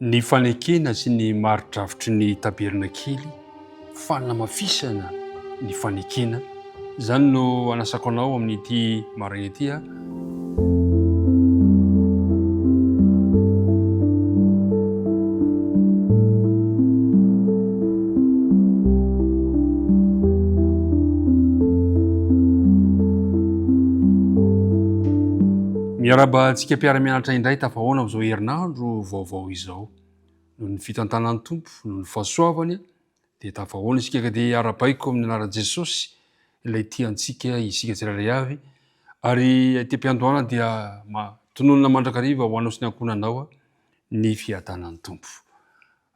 Ny fanekena sy ny maridravitry ny taberna kely, fanamafisana ny fanekena. Zany no anasako anao amin'ity maraina ity a. Miaraba-tsika mpiara-mianatra indray tafahoana amin'izao herinandro vaovao izao. Noho ny fitantanan'ny tompo, noho ny fahasoavany dia tafahoana isika ka dia arabaiko amin'ny anaran'i Jesosy ilay tiantsika isika tsirairay avy. Ary ity am-piandohana dia tononona mandrakariva ho anao sy ny ankohonanao ny fiadanan'ny tompo.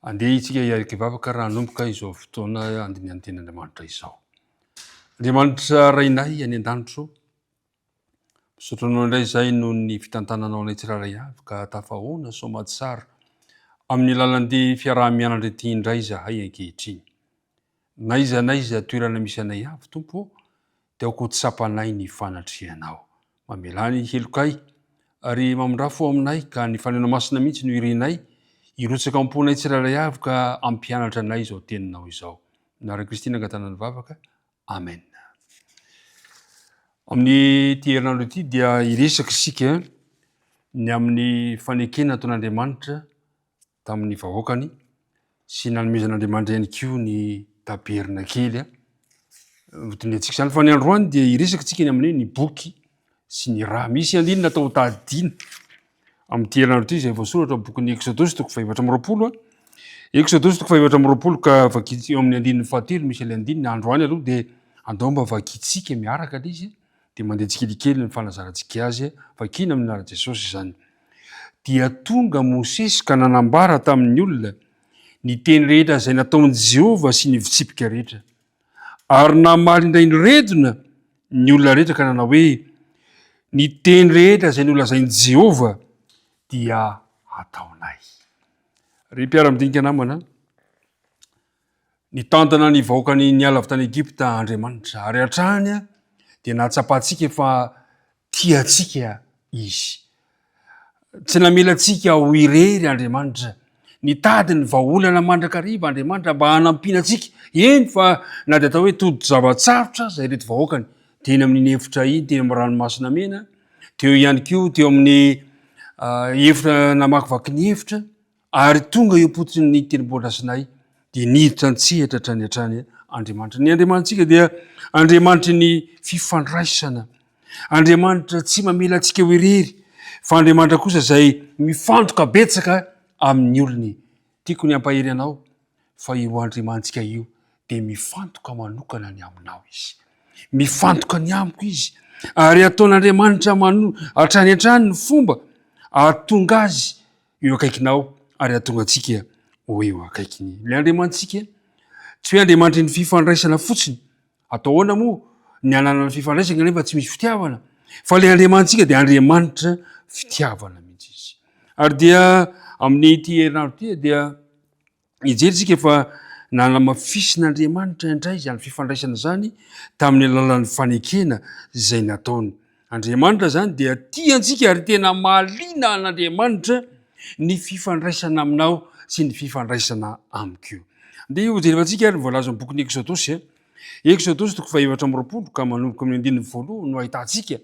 Andeha isika hiarika hivavaka raha hanomboka izao fotoana andinihan'ny ten'Andriamanitra izao. Andriamanitra rainay any an-danitro, misotranao indray izay noho ny fitantananao anay tsirairay avy ka tafahoana somaty tsara amin'ny alalan'ity fiaraha-mianatra ity indray zahay ankehitriny. Naiza toerana misy anay avy tompo dia aoko tsapanay ny fanatrianao. Mamelany helokay ary mamondrafo aminay ka ny fanena masina mihitsy no irinay irotsaka amponay tsirairay avy ka ampianatra anay izao teninao izao. Nara Kristy nangatana ny vavaka. Amen. Amin'ny ty herinandro ity dia iresaka isika ny amin'ny fanekena ataon'Andriamanitra tamin'ny vahoakany sy nanomezan'Andriamanitra ihany koa ny taberna kely. Votonintsika izany fa ny androany dia iresaka isika ny amin'ny ny boky sy ny raha misy andinina atao tadiana amin'ity herinandro ity izay voasoratra bokin'ny Exodosy toko 420. Exodosy toko 420 ka vakitsika eo amin'ny andininy fahatelo misy ilay andininy androany aloha dia andao mba vakitsika miaraka ilay izy dia mandeha tsikelikely ny fanazarantsika azy vakina amin'ny anaran'i Jesosy izany. Dia tonga Mosesy ka nanambara tamin'ny olona ny teny rehetra izay nataon'i Jehovah sy ny vitsipika rehetra. Ary namaly indray niredona ny olona rehetra ka nanao hoe ny teny rehetra izay nolazain'i Jehovah dia ataonay. Ry mpiara-midinika namana, nitantana ny vahoakany niala avy tany Egypta Andriamanitra ary hatrany dia nahatsapantsika fa tiantsika izy. Tsy namelantsika ho irery Andriamanitra. Nitady ny vahaolana mandrakariva Andriamanitra mba hanampiana antsika. Eny fa na dia atao hoe todi-javatsarotra izay reto vahoakany. Teny amin'ny efitra iny, teny amin'ny ranomasina mena, teo ihany koa teo amin'ny efitra namakivaky ny efitra, ary tonga eo potony ny tenimbon-drasinay dia niditra nitsehatra hatrany Andriamanitra. Ny Andriamanitsika dia Andriamanitra ny fifandraisana. Andriamanitra tsy mamela antsika ho irery, fa Andriamanitra kosa izay mifantoka betsaka amin'ny olony. Tiako ny ampahery anao fa io Andriamantsika io dia mifantoka manokana ny aminao izy. Mifantoka ny amiko izy. Ary ataon'Andriamanitra hatrany ny fomba ahatonga azy eo akaikinao ary ahatonga antsika ho eo akaikiny. Ilay Andriamantsika tsy hoe Andriamanitra ny fifandraisana fotsiny. Atao ahoana moa ny ananana fifandraisana nefa tsy misy fitiavana. Fa ilay Andriamantsika dia Andriamanitra fitiavana mihitsy izy. Ary dia amin'ny ity herinandro ity dia hijeritsika fa nanamafisin'Andriamanitra indray izany fifandraisana izany tamin'ny alalan'ny fanekena izay nataony. Andriamanitra zany dia tiantsika ary tena mahaliana an'Andriamanitra ny fifandraisana aminao sy ny fifandraisana amiko. Dia ho jerevantsika ary voalaza amin'ny bokin'ny Exodosy. Exodosy toko 420 ka manomboka amin'ny andininy 1 no ahitantsika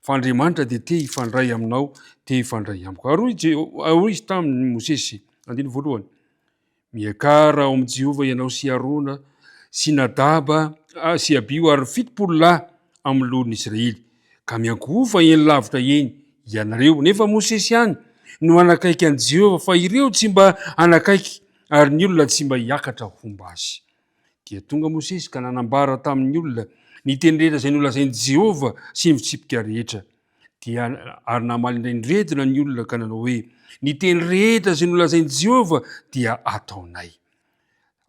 fa Andriamanitra dia te hifandray aminao, te hifandray amiko. Ary izy tamin'ny Mosesy, andininy 1: miakara ao amin'i Jehovah ianao sy Arona sy Nadaba sy Abio ary 70 lahy amin'ny lohan'ny Israely, ka miankofa eny lavitra eny ianareo. Nefa Mosesy ihany no anakaiky an'i Jehovah fa ireo tsy mba anakaiky ary ny olona tsy mba hiakatra homba azy. Dia tonga Mosesy ka nanambara tamin'ny olona ny teny rehetra izay nolazain'i Jehovah sy ny vitsipika rehetra. Dia ary namaly indray niredona ny olona ka nanao hoe ny teny rehetra izay nolazain'i Jehovah dia ataonay.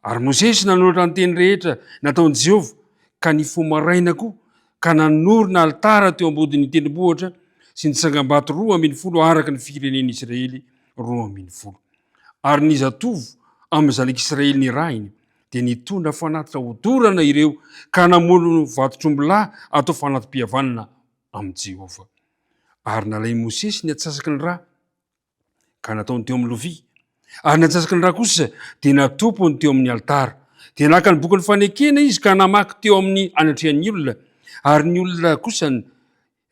Ary Mosesy nanoratra ny teny rehetra nataon'i Jehovah ka nifomaraina koa ka nanorina alitara teo ambodin'ny tendrombohitra sy ny tsangam-bato 12 araka ny firenen'ny Israely 12. Ary ny zatovo amin'ny zanak'Israely ny rahiny dia nitondra fanatitra hodorana ireo ka namono vatotrombilahy atao fanatim-pihavanana amin'i Jehovah. Ary nalain'i Mosesy ny atsasaky ny rà ka nataony teo amin'ny lovia Ary natsasaky ny raha kosa dia natompony teo amin'ny altara. Dia naka ny boky ny fanekena izy ka namaky teo amin'ny anatrehan'ny olona. Ary ny olona kosa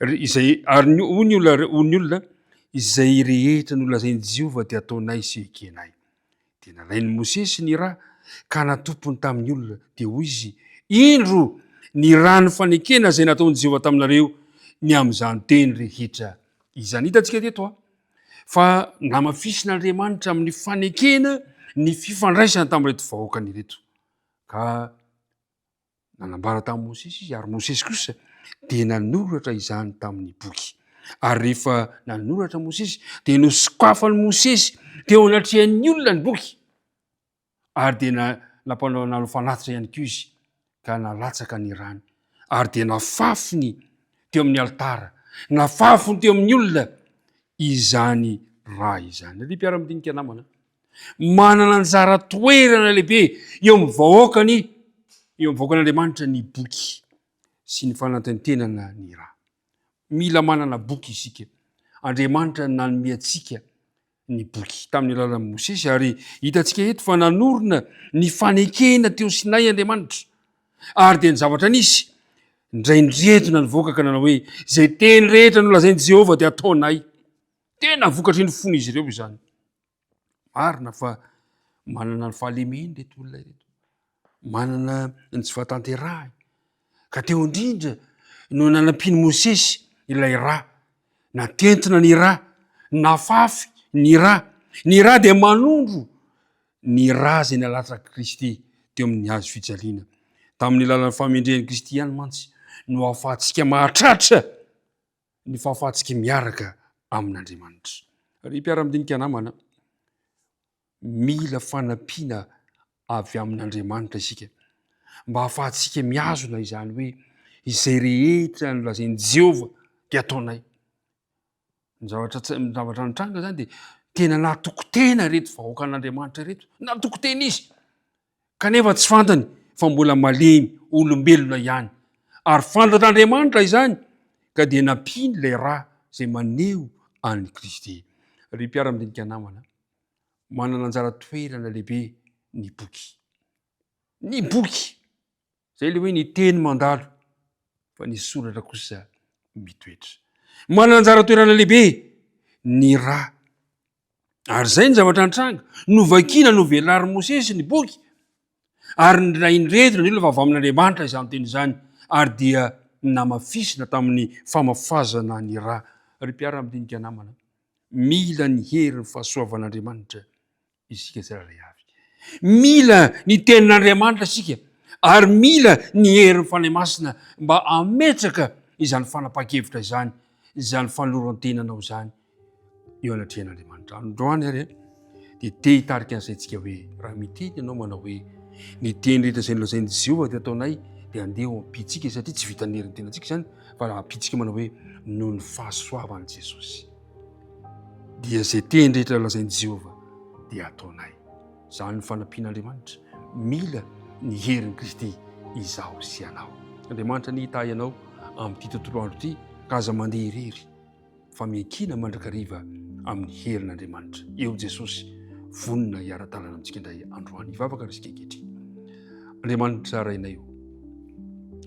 izay ary ny olona izay rehetra nolazain'i Jehova dia ataonay sy ekenay. Dia nalain'i Mosesy ny raha ka natompony tamin'ny olona dia hoy izy, indro ny raha ny fanekena izay nataon'i Jehova taminareo ny amin'izany teny rehetra izany. Hitantsika teto fa namafisin'Andriamanitra amin'ny fanekena ny fifandraisana tamin'ireto vahoakany ireto. Ka nanambara tamin'i Mosesy izy, ary Mosesy kosa dia nanoratra izany tamin'ny boky. Ary rehefa nanoratra Mosesy dia nosokafany Mosesy teo anatrehan'ny olona ny boky. Ary dia nampanao nalofanatitra ihany koa izy ka nalatsaka ny rany. Ary dia nafafiny teo amin'ny altara, nafafiny teo amin'ny olona izany raha izany. Ry mpiara-midinika namana, manana anjara toerana lehibe eo amin'ny vahoakan'Andriamanitra ny boky sy ny fanantentenana ny raha. Mila manana boky isika. Andriamanitra nanome antsika ny boky tamin'ny alalan'i Mosesy, ary hitantsika eto fa nanorina ny fanekena teo Sinay Andriamanitra. Ary dia ny zavatra nisy indraindretona nivoaka ka nanao hoe izay teny rehetra nolazain'i Jehova dia ataonay. Tena vokatry ny fony izy ireo izany. Marina fa manana ny fahalemeny reto olona ireto. Manana ny tsy vatanterahany. Ka teo indrindra no nanampiany Mosesy ilay raha, natentina ny raha, nafafy ny raha. Ny raha dia manondro ny raha izay nalatsaka Kristy teo amin'ny hazo fijaliana. Tamin'ny alalan'ny famendrehan'i Kristy ihany mantsy no ahafahantsika mahatratra ny fahafahantsika miaraka amin'Andriamanitra. Ry mpiara-midinika namana, mila fanampiana avy amin'Andriamanitra isika mba ahafahantsika miazona izany hoe izay rehetra nolazain'i Jehova dia ataonay. Ny zavatra nitranga zany dia tena natokotena reto vahoakan'Andriamanitra reto. Natokotena izy. Kanefa tsy fantany fa mbola malemy olombelona ihany. Ary fantatr'Andriamanitra izany ka dia nampiany ilay raha izay maneho an'i Kristy. Ry mpiara-midinika namana, manana anjara toerana lehibe ny boky. Ny boky izay le hoe ny teny mandalo fa ny soratra kosa mitoetra. Manana anjara toerana lehibe ny raha. Ary zay ny zavatra nitranga, novakiana novelarin'i Mosesy ny boky. Ary niraindretina ny olona fa avy amin'Andriamanitra izany teny izany, ary dia namafisina tamin'ny famafazana ny raha. Ry mpiara-midinika namana, mila ny herin'ny fahasoavan'Andriamanitra isika tsirairay avy. Mila ny tenin'Andriamanitra isika, ary mila ny herin'ny fanahy masina mba ametraka izany fanapa-kevitra izany, izany fanoloran-tenanao izany eo anatrehan'Andriamanitra. Androany ary dia te hitarika an'izay tsika hoe raha miteny ianao manao hoe ny teny rehetra izay nolazain'i Jehova dia ataonay, dia andeha ho ampitsika satria tsy vitan'ny herin'ny tenantsika izany, fa raha ampitsika manao hoe noho ny fahasoavan'i Jesosy. Dia izay teny rehetra nolazain'i Jehova dia ataonay. Izany ny fanampian'Andriamanitra. Mila ny herin'i Kristy izaho sy anao. Andriamanitra ny hita ianao amin'ity tontolo andro ity, ka aza mandeha irery fa miankina mandrakariva amin'ny herin'Andriamanitra. Eo Jesosy vonona hiara-talana amintsika indray androany. Hivavaka risika ankehitriny. Andriamanitra rainay io,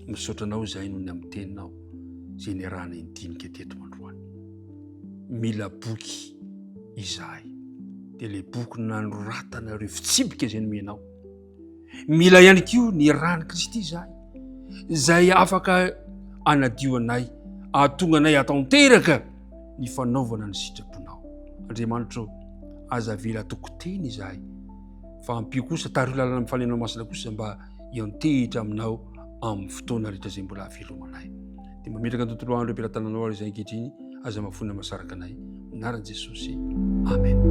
misaotra anao izahay noho ny amin'ny teninao izay niarahana indinika teto androany. Mila boky izahay, dia ilay boky nanoratana ireo fitsipika izay nomenao. Mila ihany koa ny rany Kristy izahay, izay afaka anadio anay, ahatonga anay atanteraka ny fanaovana ny sitraponao. Andriamanitra, aza vela tokoteny izahay, fa ampio kosa tario lalana amin'ny falenao masina kosa mba hiantehitra aminao amin'ny fotoana rehetra izay mbola havelomanay. Dia mametraka ny tontolo andro ampiaratananao ary izay ankehitriny, aza mafona masaraka anay. Anaran'i Jesosy. Amen.